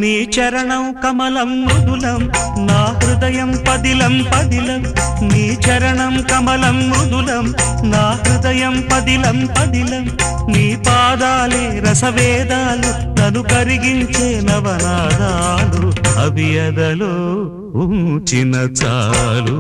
నీ చరణం కమలం మృదులం నా హృదయం పదిలం పదిలం నీ చరణం కమలం మృదులం నా హృదయం పదిలం పదిలం నీ పాదాలే రసవేదాలు నన్ను కరిగించే నవనాదాలు అవి ఎదలో ఉంచిన చాలు